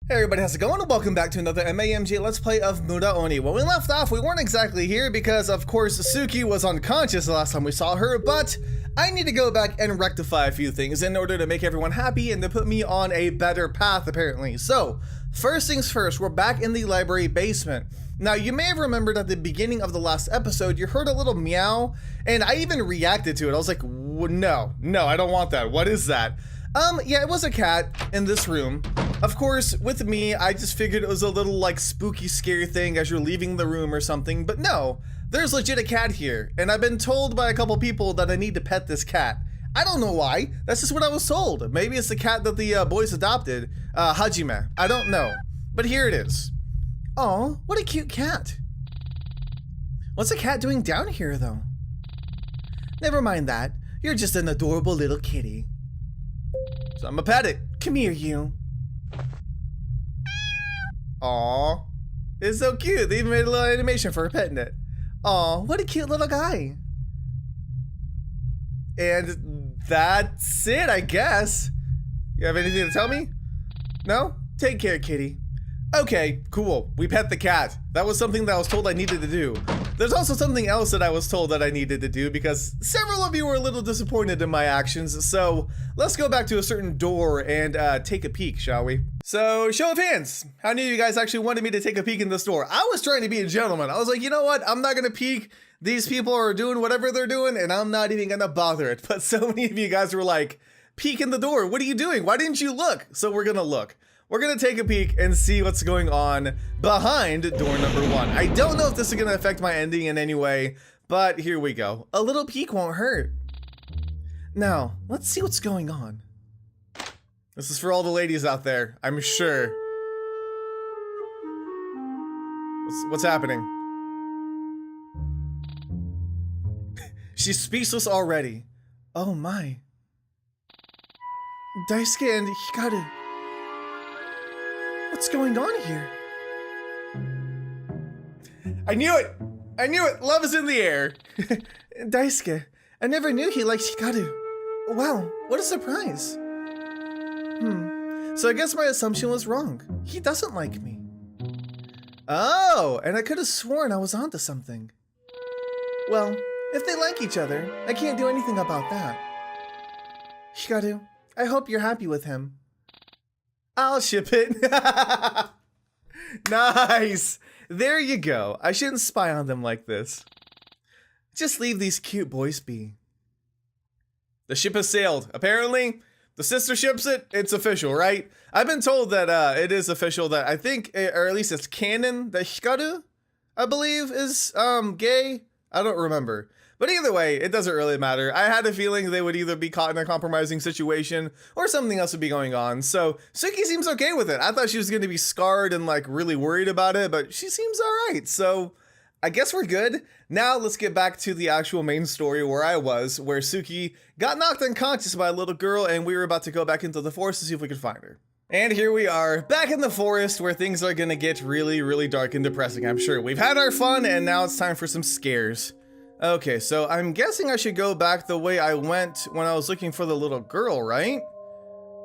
Hey everybody, how's it going? And welcome back to another MAMG Let's Play of Mura Oni. When we left off, we weren't exactly here because, of course, Suki was unconscious the last time we saw her, but I need to go back and rectify a few things in order to make everyone happy and to put me on a better path, apparently. So, first things first, we're back in the library basement. Now, you may have remembered at the beginning of the last episode, you heard a little meow, and I even reacted to it. I was like, no, I don't want that. What is that? Yeah, it was a cat in this room. Of course, with me, I just figured it was a little, like, spooky, scary thing as you're leaving the room or something, but no, there's legit a cat here, and I've been told by a couple people that I need to pet this cat. I don't know why, that's just what I was told. Maybe it's the cat that the boys adopted, Hajime, I don't know, but here it is. Aw, what a cute cat. What's a cat doing down here, though? Never mind that, you're just an adorable little kitty. So I'm gonna pet it. Come here, you. Aw, it's so cute. They even made a little animation for petting it. Aw, what a cute little guy. And that's it, I guess. You have anything to tell me? No? Take care, kitty. Okay, cool. We pet the cat. That was something that I was told I needed to do. There's also something else that I was told that I needed to do because several of you were a little disappointed in my actions, so let's go back to a certain door and take a peek, shall we? So, show of hands. How many of you guys actually wanted me to take a peek in this door? I was trying to be a gentleman. I was like, you know what? I'm not gonna peek. These people are doing whatever they're doing, and I'm not even gonna bother it. But so many of you guys were like, peek in the door. What are you doing? Why didn't you look? So we're gonna look. We're gonna take a peek and see what's going on behind door number 1. I don't know if this is gonna affect my ending in any way, but here we go. A little peek won't hurt. Now, let's see what's going on. This is for all the ladies out there, I'm sure. What's happening? She's speechless already. Oh my. Daisuke and Hikaru. What's going on here? I knew it! I knew it! Love is in the air! Daisuke, I never knew he liked Hikaru. Wow, what a surprise. So I guess my assumption was wrong. He doesn't like me. Oh, and I could have sworn I was onto something. Well, if they like each other, I can't do anything about that. Hikaru, I hope you're happy with him. I'll ship it. Nice. There you go. I shouldn't spy on them like this. Just leave these cute boys be. The ship has sailed. Apparently, the sister ships it. It's official, right? I've been told that it is official that I think, or at least it's canon, that Hikaru, I believe, is gay. I don't remember. But either way, it doesn't really matter. I had a feeling they would either be caught in a compromising situation or something else would be going on. So Suki seems okay with it. I thought she was going to be scarred and like really worried about it, but she seems all right. So I guess we're good. Now let's get back to the actual main story where Suki got knocked unconscious by a little girl and we were about to go back into the forest to see if we could find her. And here we are, back in the forest where things are gonna get really, really dark and depressing, I'm sure. We've had our fun and now it's time for some scares. Okay, so I'm guessing I should go back the way I went when I was looking for the little girl, right?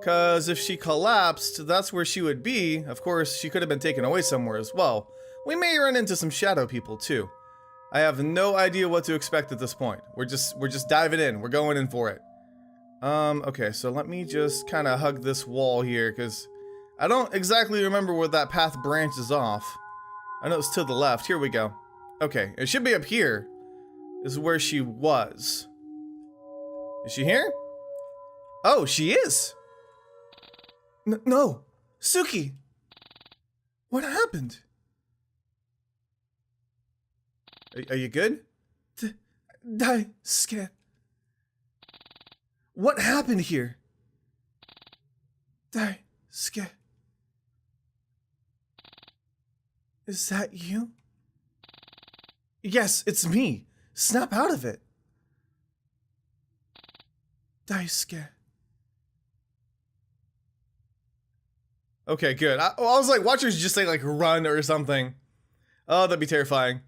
Cause if she collapsed, that's where she would be. Of course, she could have been taken away somewhere as well. We may run into some shadow people too. I have no idea what to expect at this point. We're just diving in. We're going in for it. Okay, so let me just kind of hug this wall here because I don't exactly remember where that path branches off. I know it's to the left. Here we go. Okay, it should be up here. This is where she was. Is she here? Oh, she is. No, Suki. What happened? Are you good? Daisuke. What happened here? Daisuke. Is that you? Yes, it's me. Snap out of it. Daisuke. Okay, good. I was like, watch her just say like run or something. Oh, that'd be terrifying.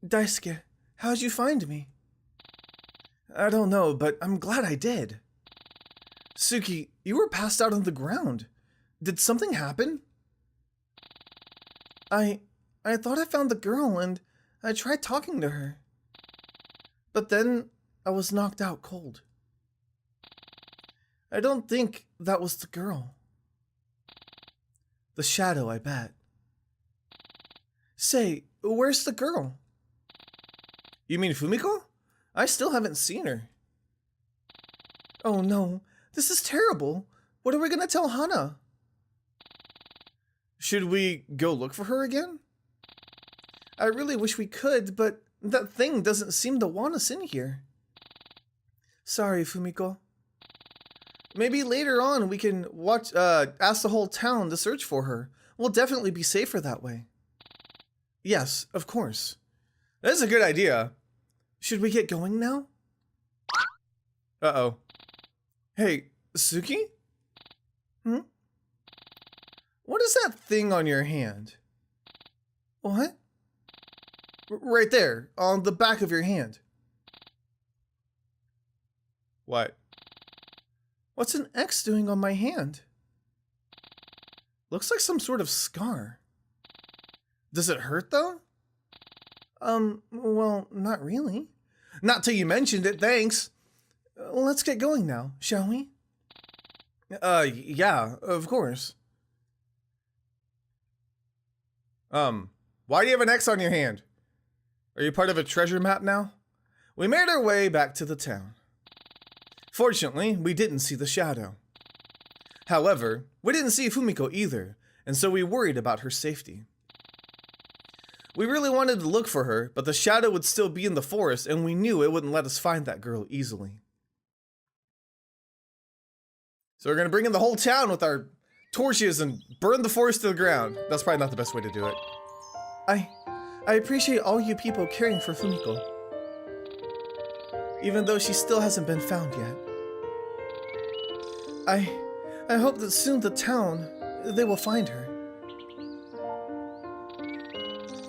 Daisuke, how'd you find me? I don't know, but I'm glad I did. Suki, you were passed out on the ground. Did something happen? I thought I found the girl and I tried talking to her. But then I was knocked out cold. I don't think that was the girl. The shadow, I bet. Say, where's the girl? You mean Fumiko? I still haven't seen her. Oh no, this is terrible. What are we gonna tell Hana? Should we go look for her again? I really wish we could, but that thing doesn't seem to want us in here. Sorry, Fumiko. Maybe later on we can ask the whole town to search for her. We'll definitely be safer that way. Yes, of course. That's a good idea. Should we get going now? Uh-oh. Hey, Suki? Hmm? What is that thing on your hand? What? Right there, on the back of your hand. What? What's an X doing on my hand? Looks like some sort of scar. Does it hurt though? Well, not really. Not till you mentioned it, thanks. Let's get going now, shall we? Yeah, of course. Why do you have an X on your hand? Are you part of a treasure map now? We made our way back to the town. Fortunately, we didn't see the shadow. However, we didn't see Fumiko either, and so we worried about her safety. We really wanted to look for her, but the shadow would still be in the forest, and we knew it wouldn't let us find that girl easily. So we're gonna bring in the whole town with our torches and burn the forest to the ground. That's probably not the best way to do it. I appreciate all you people caring for Fumiko, even though she still hasn't been found yet. I hope that soon the town, they will find her.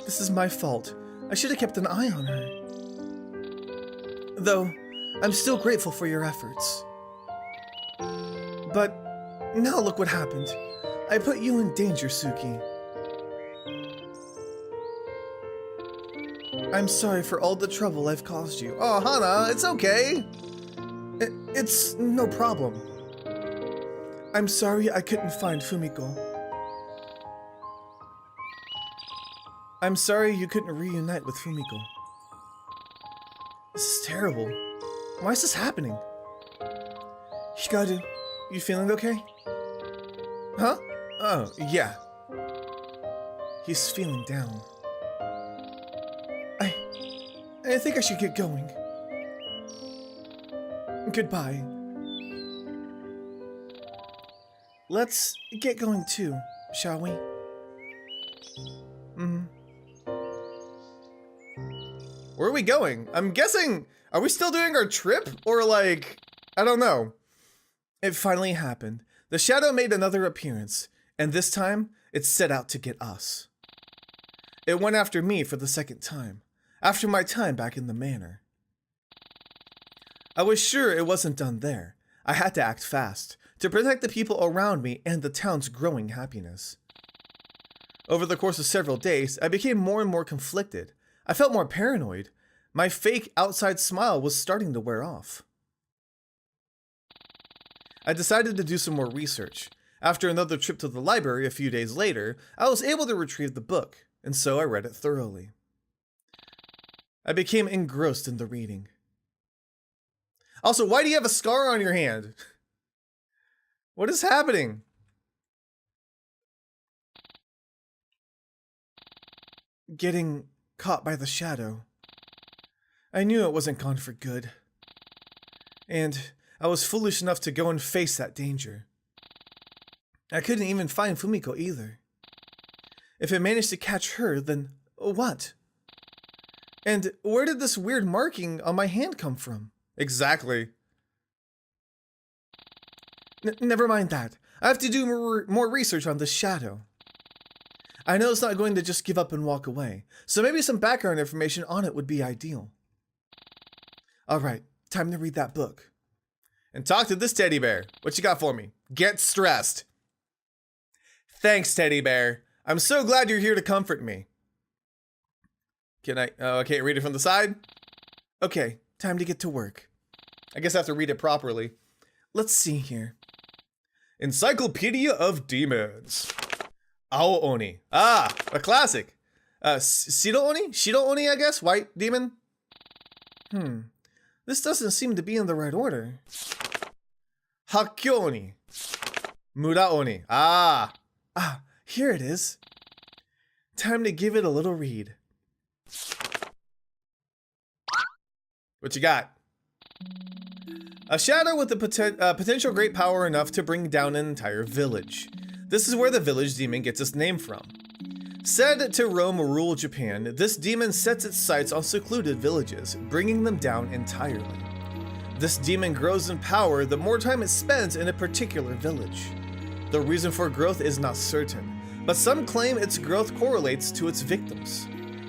This is my fault. I should have kept an eye on her. Though, I'm still grateful for your efforts. But now look what happened. I put you in danger, Suki. I'm sorry for all the trouble I've caused you. Oh, Hana, it's okay. It's no problem. I'm sorry I couldn't find Fumiko. I'm sorry you couldn't reunite with Fumiko. This is terrible. Why is this happening? Hikaru, you feeling okay? Huh? Oh, yeah. He's feeling down. I think I should get going. Goodbye. Let's get going too, shall we? Where are we going? I'm guessing, are we still doing our trip? Or like, I don't know. It finally happened. The shadow made another appearance, and this time, it set out to get us. It went after me for the second time, after my time back in the manor. I was sure it wasn't done there. I had to act fast, to protect the people around me and the town's growing happiness. Over the course of several days, I became more and more conflicted. I felt more paranoid. My fake outside smile was starting to wear off. I decided to do some more research. After another trip to the library a few days later, I was able to retrieve the book, and so I read it thoroughly. I became engrossed in the reading. Also, why do you have a scar on your hand? What is happening? Getting caught by the shadow. I knew it wasn't gone for good. And I was foolish enough to go and face that danger. I couldn't even find Fumiko either. If I managed to catch her, then what? And where did this weird marking on my hand come from? Exactly. Never mind that. I have to do more research on this shadow. I know it's not going to just give up and walk away, so maybe some background information on it would be ideal. Alright, time to read that book. And talk to this teddy bear. What you got for me? Get stressed. Thanks, teddy bear. I'm so glad you're here to comfort me. Can I? Oh, I can't read it from the side? Okay, time to get to work. I guess I have to read it properly. Let's see here. Encyclopedia of Demons. Ao Oni. Ah, a classic. Shido Oni? Shido Oni, I guess? White demon? This doesn't seem to be in the right order. Hakkyo Oni. Mura Oni. Ah, here it is. Time to give it a little read. What you got? A shadow with the potential great power enough to bring down an entire village. This is where the village demon gets its name from. Said to roam or rule Japan, this demon sets its sights on secluded villages, bringing them down entirely. This demon grows in power the more time it spends in a particular village. The reason for growth is not certain, but some claim its growth correlates to its victims.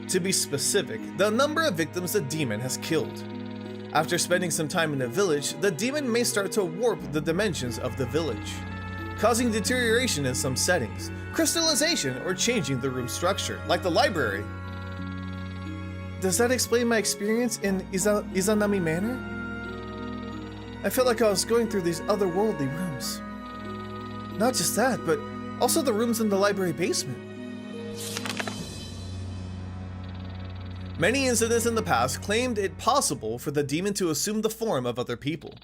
To be specific, the number of victims the demon has killed. After spending some time in a village, the demon may start to warp the dimensions of the village, causing deterioration in some settings, crystallization, or changing the room structure, like the library. Does that explain my experience in Izanami Manor? I felt like I was going through these otherworldly rooms. Not just that, but also the rooms in the library basement. Many incidents in the past claimed it possible for the demon to assume the form of other people.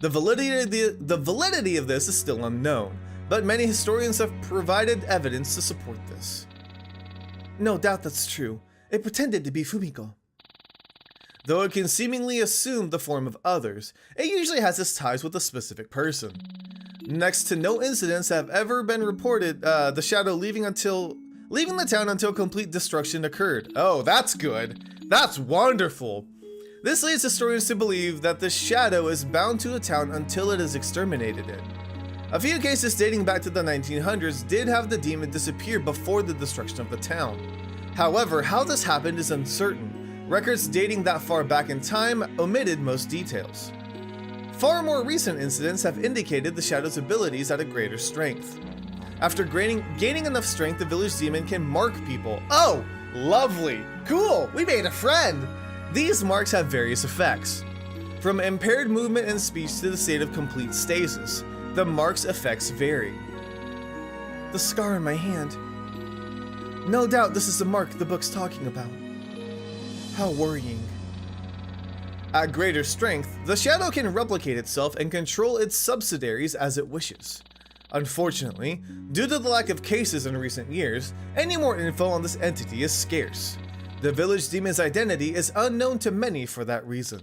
The validity of this is still unknown, but many historians have provided evidence to support this. No doubt that's true. It pretended to be Fumiko. Though it can seemingly assume the form of others, it usually has its ties with a specific person. Next to no incidents have ever been reported the shadow leaving the town until complete destruction occurred. Oh, that's good. That's wonderful. This leads historians to believe that the shadow is bound to the town until it has exterminated it. A few cases dating back to the 1900s did have the demon disappear before the destruction of the town. However, how this happened is uncertain. Records dating that far back in time omitted most details. Far more recent incidents have indicated the shadow's abilities at a greater strength. After gaining enough strength, the village demon can mark people. Oh, lovely. Cool, we made a friend. These marks have various effects. From impaired movement and speech to the state of complete stasis, the marks' effects vary. The scar on my hand. No doubt this is the mark the book's talking about. How worrying. At greater strength, the shadow can replicate itself and control its subsidiaries as it wishes. Unfortunately, due to the lack of cases in recent years, any more info on this entity is scarce. The village demon's identity is unknown to many for that reason.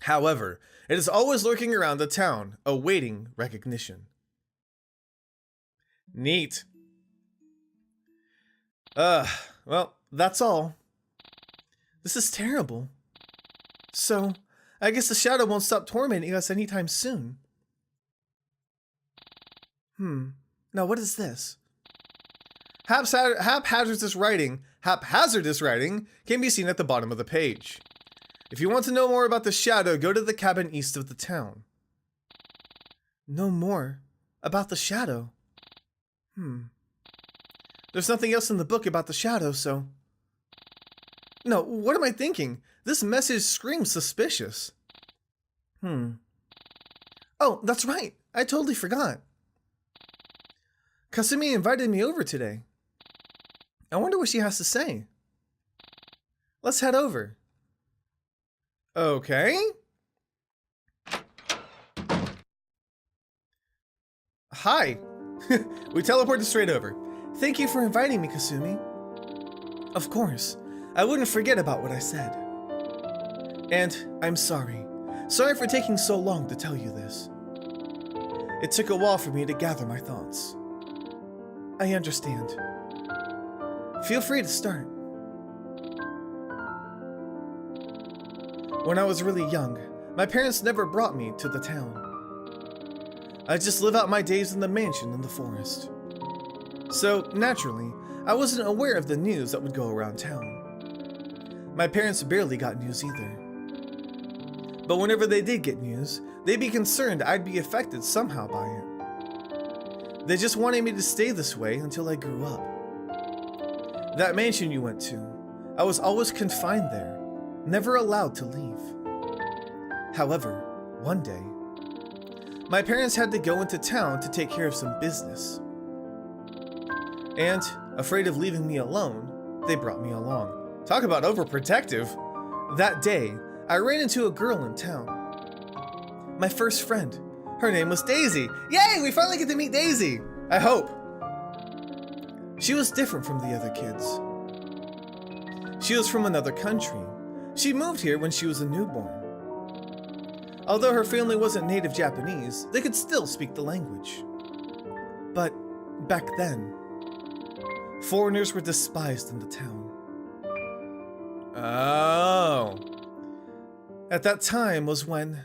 However, it is always lurking around the town, awaiting recognition. Neat. Well, that's all. This is terrible. So, I guess the shadow won't stop tormenting us anytime soon. Now what is this? Haphazardous writing can be seen at the bottom of the page. If you want to know more about the shadow, go to the cabin east of the town. Know more about the shadow? There's nothing else in the book about the shadow, so... No, what am I thinking? This message screams suspicious. Oh, that's right. I totally forgot. Kasumi invited me over today. I wonder what she has to say. Let's head over. Okay. Hi. We teleported straight over. Thank you for inviting me, Kasumi. Of course. I wouldn't forget about what I said. And I'm sorry. Sorry for taking so long to tell you this. It took a while for me to gather my thoughts. I understand. Feel free to start. When I was really young, my parents never brought me to the town. I just live out my days in the mansion in the forest. So, naturally, I wasn't aware of the news that would go around town. My parents barely got news either. But whenever they did get news, they'd be concerned I'd be affected somehow by it. They just wanted me to stay this way until I grew up. That mansion you went to, I was always confined there, never allowed to leave. However, one day, my parents had to go into town to take care of some business. And, afraid of leaving me alone, they brought me along. Talk about overprotective. That day, I ran into a girl in town. My first friend. Her name was Daisy. Yay, we finally get to meet Daisy! I hope. She was different from the other kids. She was from another country. She moved here when she was a newborn. Although her family wasn't native Japanese, they could still speak the language. But back then, foreigners were despised in the town. Oh. At that time was when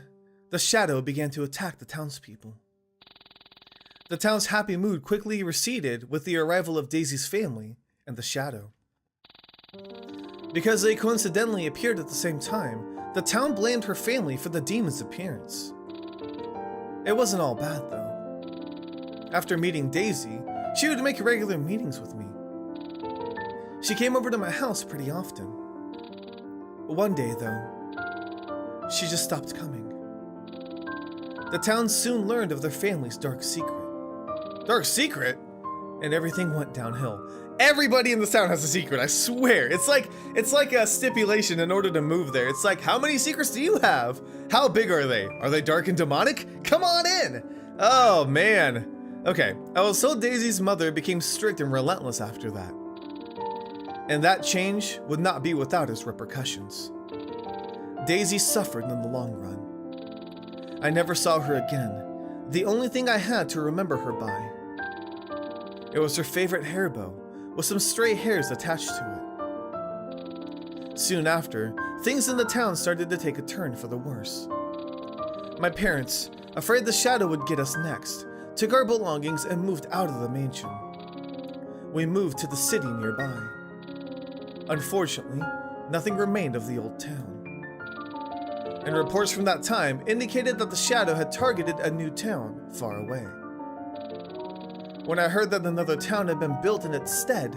the shadow began to attack the townspeople. The town's happy mood quickly receded with the arrival of Daisy's family and the shadow. Because they coincidentally appeared at the same time, the town blamed her family for the demon's appearance. It wasn't all bad though. After meeting Daisy, she would make regular meetings with me. She came over to my house pretty often. One day though, she just stopped coming. The town soon learned of their family's dark secret. Dark secret? And everything went downhill. Everybody in this town has a secret, I swear. It's like a stipulation in order to move there. It's like, how many secrets do you have? How big are they? Are they dark and demonic? Come on in! Oh, man. Okay, I was told Daisy's mother became strict and relentless after that. And that change would not be without its repercussions. Daisy suffered in the long run. I never saw her again. The only thing I had to remember her by. It was her favorite hair bow, with some stray hairs attached to it. Soon after, things in the town started to take a turn for the worse. My parents, afraid the shadow would get us next, took our belongings and moved out of the mansion. We moved to the city nearby. Unfortunately, nothing remained of the old town. And reports from that time indicated that the shadow had targeted a new town far away. When I heard that another town had been built in its stead,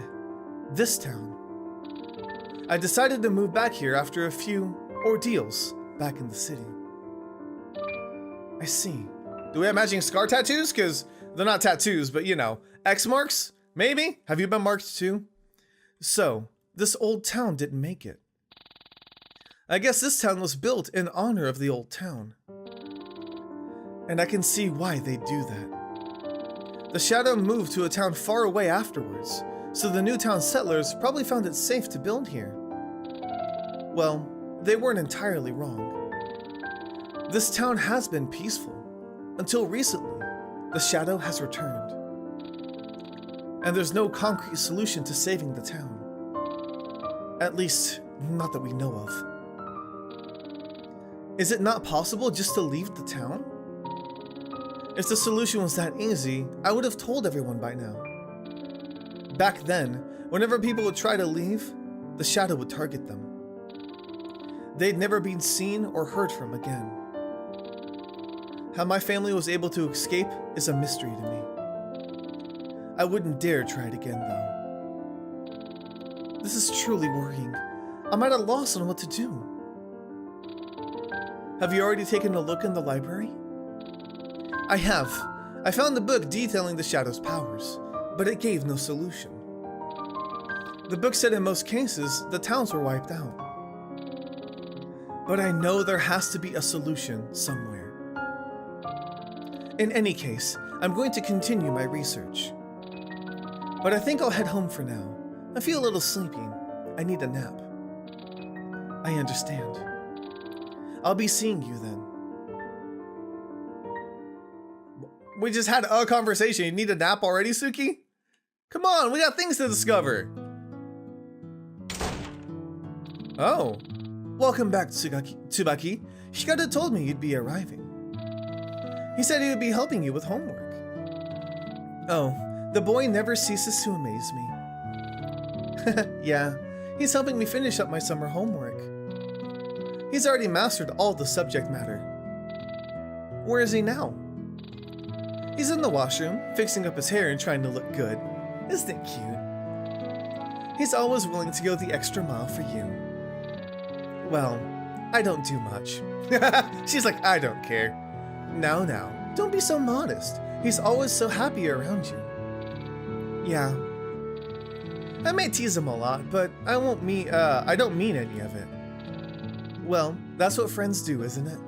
this town, I decided to move back here after a few ordeals back in the city. I see. Do we have matching scar tattoos? Because they're not tattoos, but you know, X marks? Maybe? Have you been marked too? So, this old town didn't make it. I guess this town was built in honor of the old town. And I can see why they do that. The shadow moved to a town far away afterwards, so the new town settlers probably found it safe to build here. Well, they weren't entirely wrong. This town has been peaceful, until recently, the shadow has returned. And there's no concrete solution to saving the town. At least, not that we know of. Is it not possible just to leave the town? If the solution was that easy, I would have told everyone by now. Back then, whenever people would try to leave, the shadow would target them. They'd never been seen or heard from again. How my family was able to escape is a mystery to me. I wouldn't dare try it again though. This is truly worrying. I'm at a loss on what to do. Have you already taken a look in the library? I have. I found the book detailing the shadow's powers, but it gave no solution. The book said in most cases, the towns were wiped out. But I know there has to be a solution somewhere. In any case, I'm going to continue my research. But I think I'll head home for now. I feel a little sleepy. I need a nap. I understand. I'll be seeing you then. We just had a conversation. You need a nap already, Suki? Come on, we got things to discover. Oh. Welcome back, Tsubaki. Hikata told me you'd be arriving. He said he would be helping you with homework. Oh, the boy never ceases to amaze me. Yeah, he's helping me finish up my summer homework. He's already mastered all the subject matter. Where is he now? He's in the washroom, fixing up his hair and trying to look good. Isn't it cute? He's always willing to go the extra mile for you. Well, I don't do much. She's like, I don't care. Now, don't be so modest. He's always so happy around you. Yeah. I may tease him a lot, but I don't mean any of it. Well, that's what friends do, isn't it?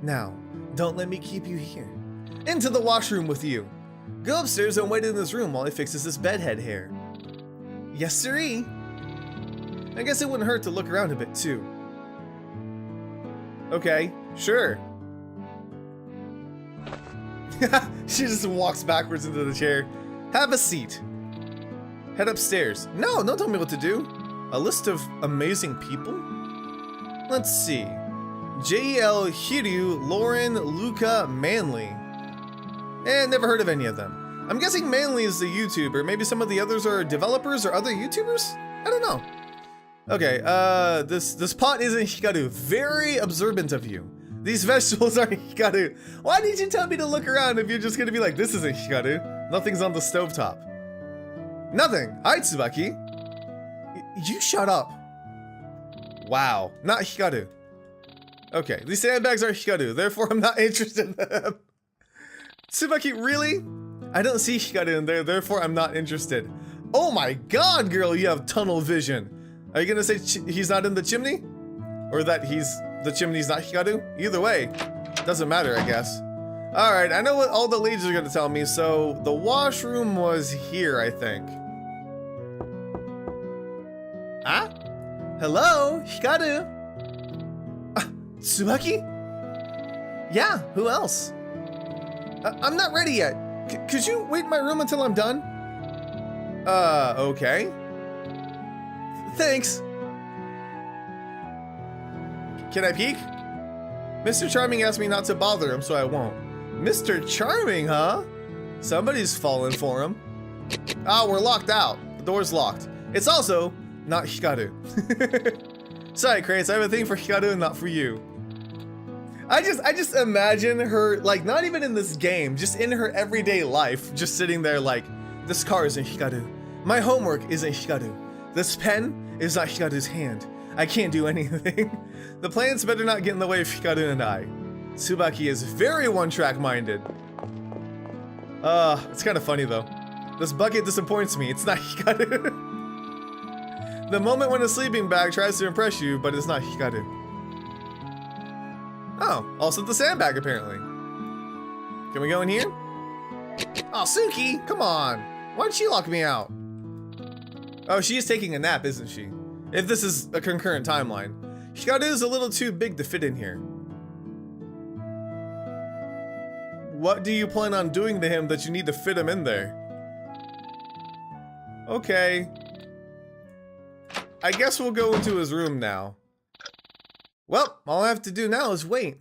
Now, don't let me keep you here. Into the washroom with you. Go upstairs and wait in this room while he fixes his bedhead hair. Yes, sirree. I guess it wouldn't hurt to look around a bit, too. Okay, sure. She just walks backwards into the chair. Have a seat. Head upstairs. No, don't tell me what to do. A list of amazing people? Let's see. J.L. Hiryu, Lauren, Luca, Manley. Never heard of any of them. I'm guessing Manley is the YouTuber. Maybe some of the others are developers or other YouTubers? I don't know. Okay, this pot isn't Hikaru. Very observant of you. These vegetables aren't Hikaru. Why did you tell me to look around if you're just gonna be like, this isn't Hikaru? Nothing's on the stovetop. Nothing. Hi, Tsubaki. You shut up. Wow, not Hikaru. Okay, these sandbags are Hikaru, therefore I'm not interested in them. Tsubaki, really? I don't see Hikaru in there, therefore I'm not interested. Oh my god, girl, you have tunnel vision. Are you gonna say he's not in the chimney? Or that the chimney's not Hikaru? Either way, doesn't matter, I guess. Alright, I know what all the ladies are gonna tell me, so the washroom was here, I think. Ah? Hello, Hikaru? Tsubaki? Yeah, who else? I'm not ready yet. Could you wait in my room until I'm done? Okay. Thanks. Can I peek? Mr. Charming asked me not to bother him, so I won't. Mr. Charming, huh? Somebody's fallen for him. Ah, we're locked out. The door's locked. It's also not Hikaru. Sorry, Crates, I have a thing for Hikaru and not for you. I just imagine her, like, not even in this game, just in her everyday life, just sitting there like, this car isn't Hikaru. My homework isn't Hikaru. This pen is not Hikaru's hand. I can't do anything. The plans better not get in the way of Hikaru and I. Tsubaki is very one-track minded. It's kind of funny though. This bucket disappoints me, it's not Hikaru. The moment when a sleeping bag tries to impress you, but it's not Hikaru. Oh, also the sandbag apparently. Can we go in here? Oh, Suki, come on. Why did she lock me out? Oh, she is taking a nap, isn't she? If this is a concurrent timeline. Hikaru is a little too big to fit in here. What do you plan on doing to him that you need to fit him in there? Okay. I guess we'll go into his room now. Well, all I have to do now is wait.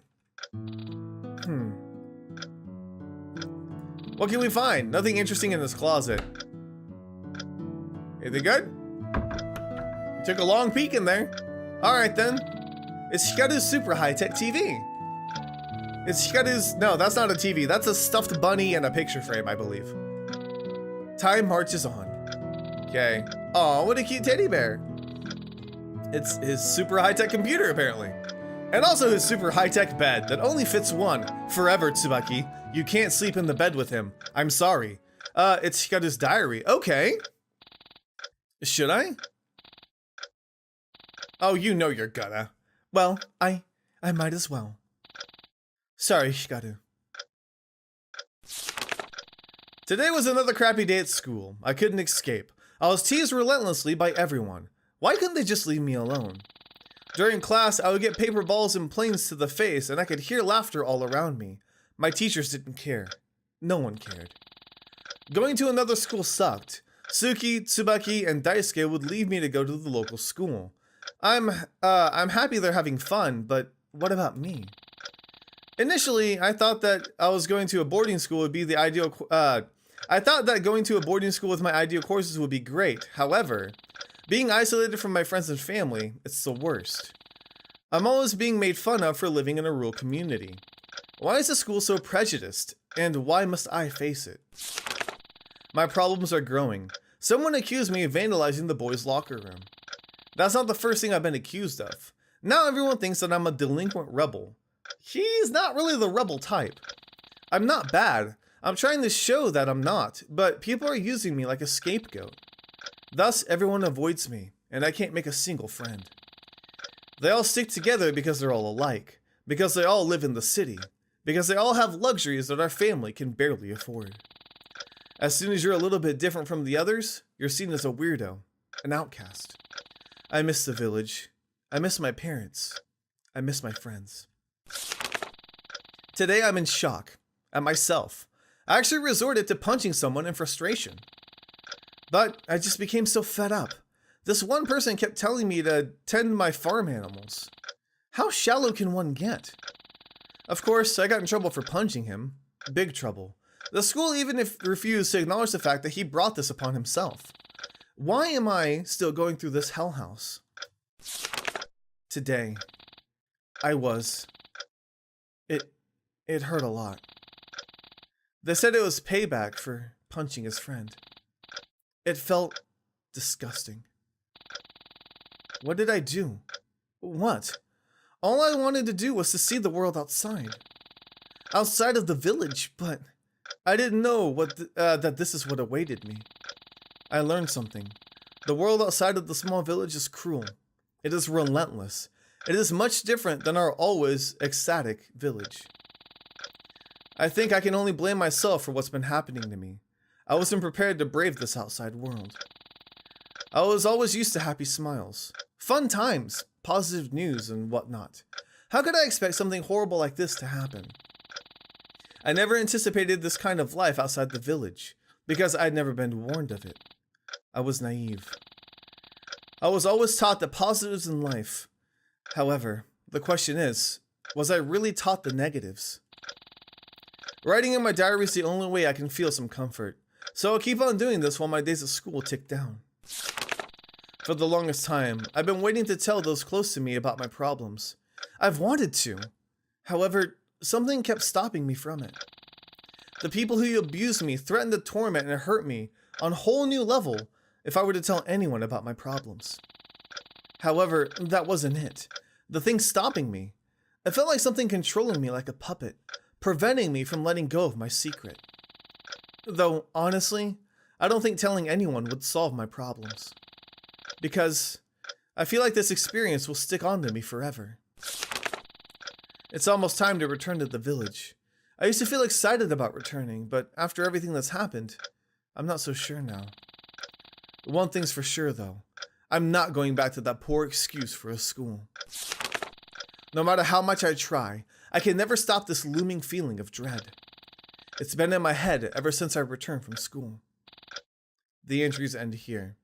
What can we find? Nothing interesting in this closet. Anything good? You took a long peek in there. Alright then. It's Hikaru's super high-tech TV. It's Hikaru's... No, that's not a TV. That's a stuffed bunny and a picture frame, I believe. Time marches on. Okay. Aw, what a cute teddy bear. It's his super high-tech computer, apparently. And also his super high-tech bed that only fits one. Forever, Tsubaki. You can't sleep in the bed with him. I'm sorry. It's Hikaru's diary. Okay. Should I? Oh, you know you're gonna. Well, I might as well. Sorry, Hikaru. Today was another crappy day at school. I couldn't escape. I was teased relentlessly by everyone. Why couldn't they just leave me alone? During class, I would get paper balls and planes to the face, and I could hear laughter all around me. My teachers didn't care. No one cared. Going to another school sucked. Suki, Tsubaki, and Daisuke would leave me to go to the local school. I'm happy they're having fun, but what about me? Initially, I thought that going to a boarding school would be the ideal. I thought that going to a boarding school with my ideal courses would be great. However, being isolated from my friends and family, it's the worst. I'm always being made fun of for living in a rural community. Why is the school so prejudiced? And why must I face it? My problems are growing. Someone accused me of vandalizing the boys' locker room. That's not the first thing I've been accused of. Now everyone thinks that I'm a delinquent rebel. He's not really the rebel type. I'm not bad. I'm trying to show that I'm not, but people are using me like a scapegoat. Thus, everyone avoids me, and I can't make a single friend. They all stick together because they're all alike, because they all live in the city, because they all have luxuries that our family can barely afford. As soon as you're a little bit different from the others, you're seen as a weirdo, an outcast. I miss the village. I miss my parents. I miss my friends. Today I'm in shock at myself. I actually resorted to punching someone in frustration. But I just became so fed up. This one person kept telling me to tend my farm animals. How shallow can one get? Of course, I got in trouble for punching him. Big trouble. The school even refused to acknowledge the fact that he brought this upon himself. Why am I still going through this hellhouse? Today, it hurt a lot. They said it was payback for punching his friend. It felt disgusting. What did I do? What? All I wanted to do was to see the world outside. Outside of the village, but I didn't know that this is what awaited me. I learned something. The world outside of the small village is cruel. It is relentless. It is much different than our always ecstatic village. I think I can only blame myself for what's been happening to me. I wasn't prepared to brave this outside world. I was always used to happy smiles, fun times, positive news, and whatnot. How could I expect something horrible like this to happen? I never anticipated this kind of life outside the village, because I'd never been warned of it. I was naive. I was always taught the positives in life. However, the question is, was I really taught the negatives? Writing in my diary is the only way I can feel some comfort, so I'll keep on doing this while my days at school tick down. For the longest time, I've been waiting to tell those close to me about my problems. I've wanted to. However, something kept stopping me from it. The people who abused me threatened to torment and hurt me on a whole new level if I were to tell anyone about my problems. However, that wasn't it. The thing stopping me. It felt like something controlling me like a puppet, preventing me from letting go of my secret. Though, honestly, I don't think telling anyone would solve my problems. Because I feel like this experience will stick on to me forever. It's almost time to return to the village. I used to feel excited about returning, but after everything that's happened, I'm not so sure now. One thing's for sure though, I'm not going back to that poor excuse for a school. No matter how much I try, I can never stop this looming feeling of dread. It's been in my head ever since I returned from school. The entries end here.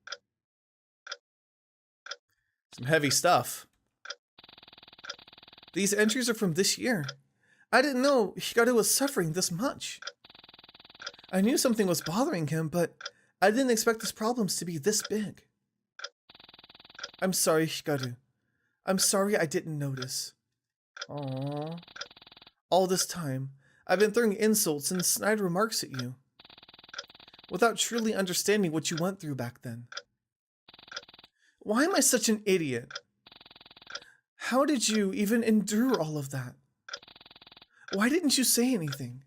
Some heavy stuff. These entries are from this year. I didn't know Hikaru was suffering this much. I knew something was bothering him, but I didn't expect his problems to be this big. I'm sorry, Hikaru. I'm sorry I didn't notice. Aww. All this time, I've been throwing insults and snide remarks at you, without truly understanding what you went through back then. Why am I such an idiot? How did you even endure all of that? Why didn't you say anything?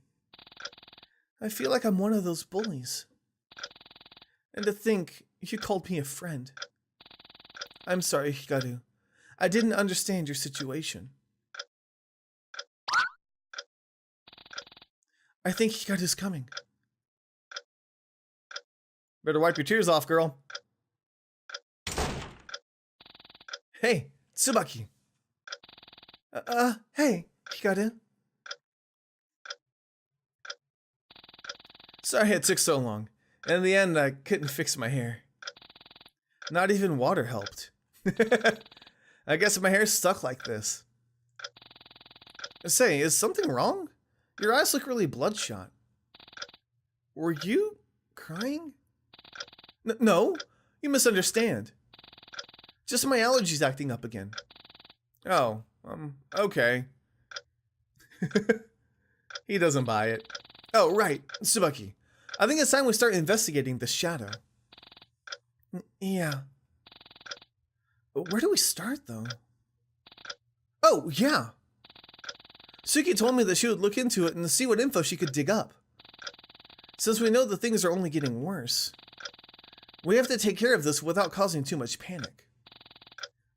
I feel like I'm one of those bullies. And to think you called me a friend. I'm sorry, Hikaru. I didn't understand your situation. I think Hikaru's coming. Better wipe your tears off, girl. Hey, Tsubaki. Hey, Hikaru. Sorry it took so long. In the end, I couldn't fix my hair. Not even water helped. I guess my hair's stuck like this. Say, is something wrong? Your eyes look really bloodshot. Were you crying? No, you misunderstand. Just my allergies acting up again. Oh, okay. He doesn't buy it. Oh, right, Tsubaki. I think it's time we start investigating the shadow. Yeah. Where do we start, though? Oh, yeah. Suki told me that she would look into it and see what info she could dig up. Since we know that things are only getting worse, we have to take care of this without causing too much panic.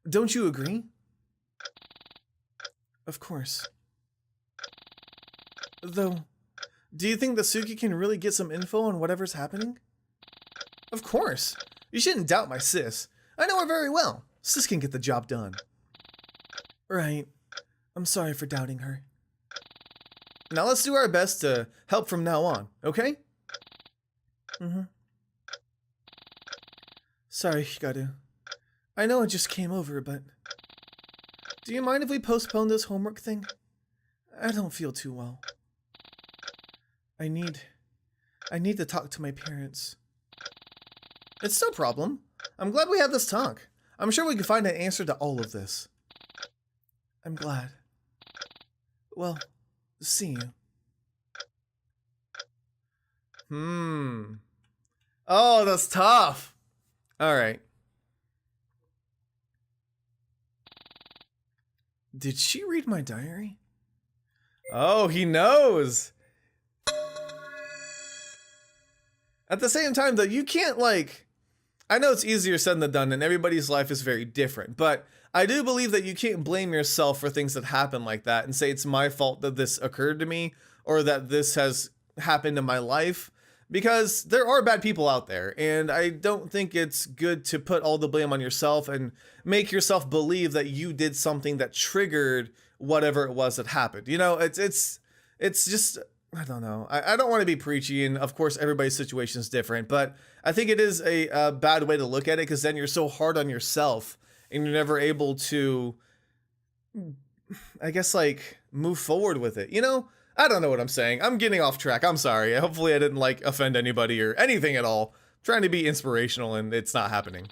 Don't you agree? Of course. Though, do you think that Suki can really get some info on whatever's happening? Of course. You shouldn't doubt my sis. I know her very well. Sis can get the job done. Right. I'm sorry for doubting her. Now let's do our best to help from now on, okay? Mm-hmm. Sorry, Hikaru. I know it just came over, but... Do you mind if we postpone this homework thing? I don't feel too well. I need to talk to my parents. It's no problem. I'm glad we had this talk. I'm sure we can find an answer to all of this. I'm glad. Well, see you. Oh, that's tough. All right. Did she read my diary? Oh, he knows. At the same time, though, you can't, like... I know it's easier said than done, and everybody's life is very different, but I do believe that you can't blame yourself for things that happen like that and say it's my fault that this occurred to me or that this has happened in my life, because there are bad people out there, and I don't think it's good to put all the blame on yourself and make yourself believe that you did something that triggered whatever it was that happened. You know, it's just... I don't know. I don't want to be preachy, and of course everybody's situation is different, but I think it is a bad way to look at it, because then you're so hard on yourself and you're never able to, I guess, like, move forward with it. You know? I don't know what I'm saying. I'm getting off track. I'm sorry. Hopefully I didn't, like, offend anybody or anything at all. I'm trying to be inspirational and it's not happening.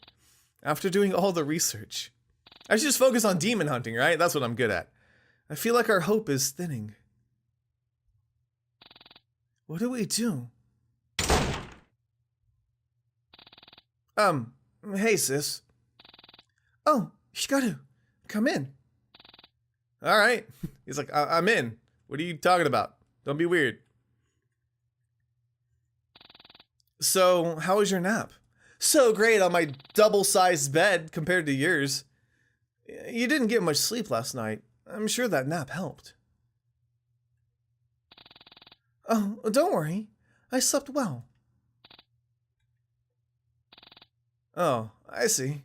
After doing all the research, I should just focus on demon hunting, right? That's what I'm good at. I feel like our hope is thinning. What do we do? Hey, sis. Oh, Hikaru, come in. All right. He's like, I'm in. What are you talking about? Don't be weird. So, how was your nap? So great on my double-sized bed compared to yours. You didn't get much sleep last night. I'm sure that nap helped. Oh, don't worry. I slept well. Oh, I see.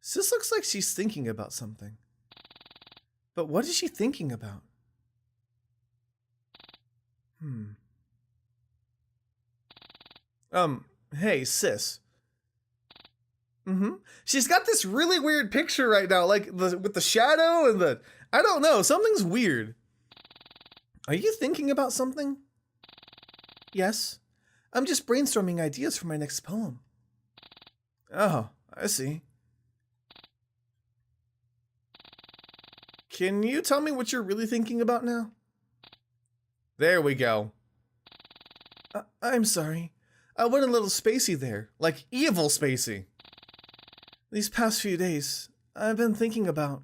Sis looks like she's thinking about something. But what is she thinking about? Hey, sis. She's got this really weird picture right now, like with the shadow and the... I don't know, something's weird. Are you thinking about something? Yes. I'm just brainstorming ideas for my next poem. Oh, I see. Can you tell me what you're really thinking about now? There we go. I'm sorry. I went a little spacey there, like evil spacey. These past few days, I've been thinking about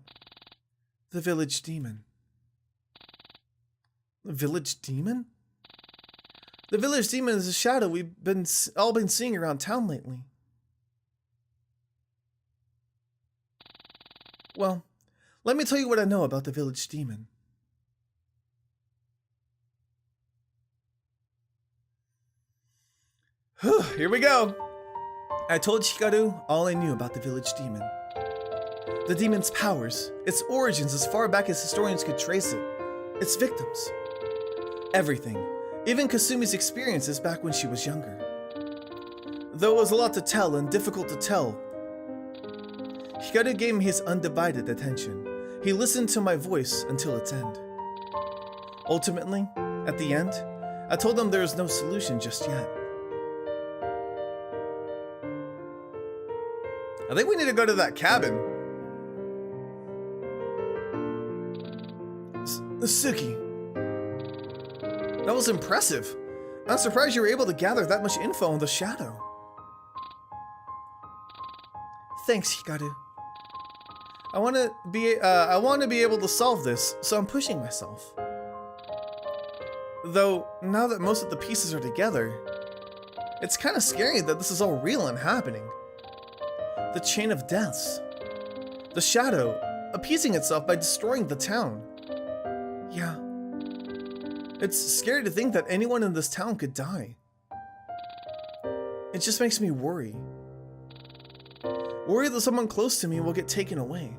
the village demon. The village demon? The village demon is a shadow we've all been seeing around town lately. Well, let me tell you what I know about the village demon. Here we go. I told Hikaru all I knew about the village demon. The demon's powers, its origins as far back as historians could trace it, its victims. Everything, even Kasumi's experiences back when she was younger. Though it was a lot to tell and difficult to tell, Hikaru gave me his undivided attention. He listened to my voice until its end. Ultimately, at the end, I told him there was no solution just yet. I think we need to go to that cabin. Suki. That was impressive. I'm surprised you were able to gather that much info on the shadow. Thanks, Hikaru. I want to be able to solve this, so I'm pushing myself. Though, now that most of the pieces are together, it's kind of scary that this is all real and happening. The chain of deaths. The shadow, appeasing itself by destroying the town. Yeah. It's scary to think that anyone in this town could die. It just makes me worry. Worry that someone close to me will get taken away.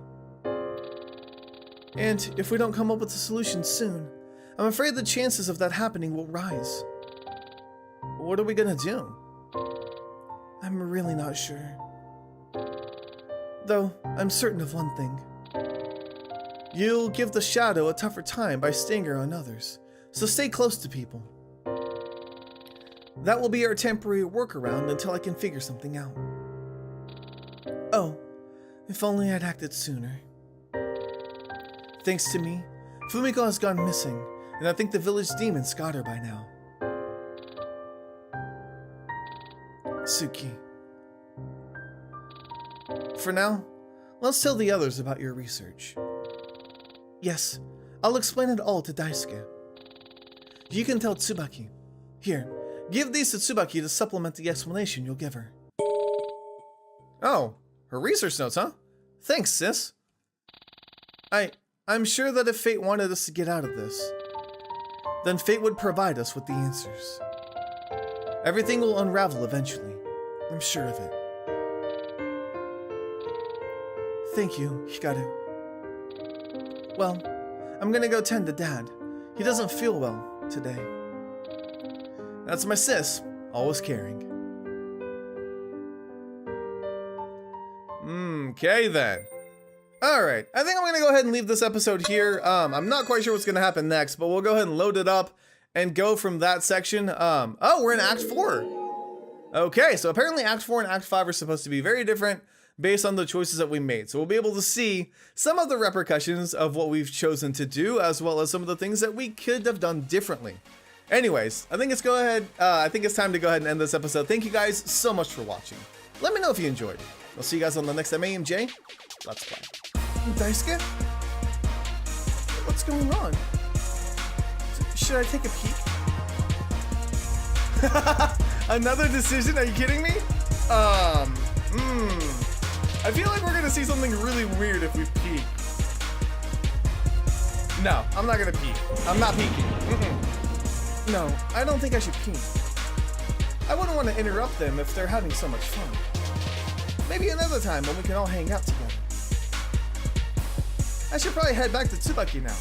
And if we don't come up with a solution soon, I'm afraid the chances of that happening will rise. What are we gonna do? I'm really not sure. Though, I'm certain of one thing. You'll give the shadow a tougher time by staying around others, so stay close to people. That will be our temporary workaround until I can figure something out. Oh, if only I'd acted sooner. Thanks to me, Fumiko has gone missing, and I think the village demons got her by now. Suki. For now, let's tell the others about your research. Yes, I'll explain it all to Daisuke. You can tell Tsubaki. Here, give these to Tsubaki to supplement the explanation you'll give her. Oh, her research notes, huh? Thanks, sis. I'm sure that if fate wanted us to get out of this, then fate would provide us with the answers. Everything will unravel eventually. I'm sure of it. Thank you, Hikaru. Well, I'm gonna go tend to Dad. He doesn't feel well today. That's my sis, always caring. Okay then. Alright, I think I'm gonna go ahead and leave this episode here. I'm not quite sure what's gonna happen next, but we'll go ahead and load it up and go from that section. Oh, we're in Act 4. Okay, so apparently Act 4 and Act 5 are supposed to be very different based on the choices that we made. So we'll be able to see some of the repercussions of what we've chosen to do, as well as some of the things that we could have done differently. Anyways, I think it's time to go ahead and end this episode. Thank you guys so much for watching. Let me know if you enjoyed. I'll see you guys on the next MAMJ. Let's play. Daisuke? What's going on? Should I take a peek? Another decision? Are you kidding me? I feel like we're gonna see something really weird if we peek. No, I'm not gonna peek. I'm not peeking. No, I don't think I should peek. I wouldn't want to interrupt them if they're having so much fun. Maybe another time when we can all hang out together. I should probably head back to Tsubaki now.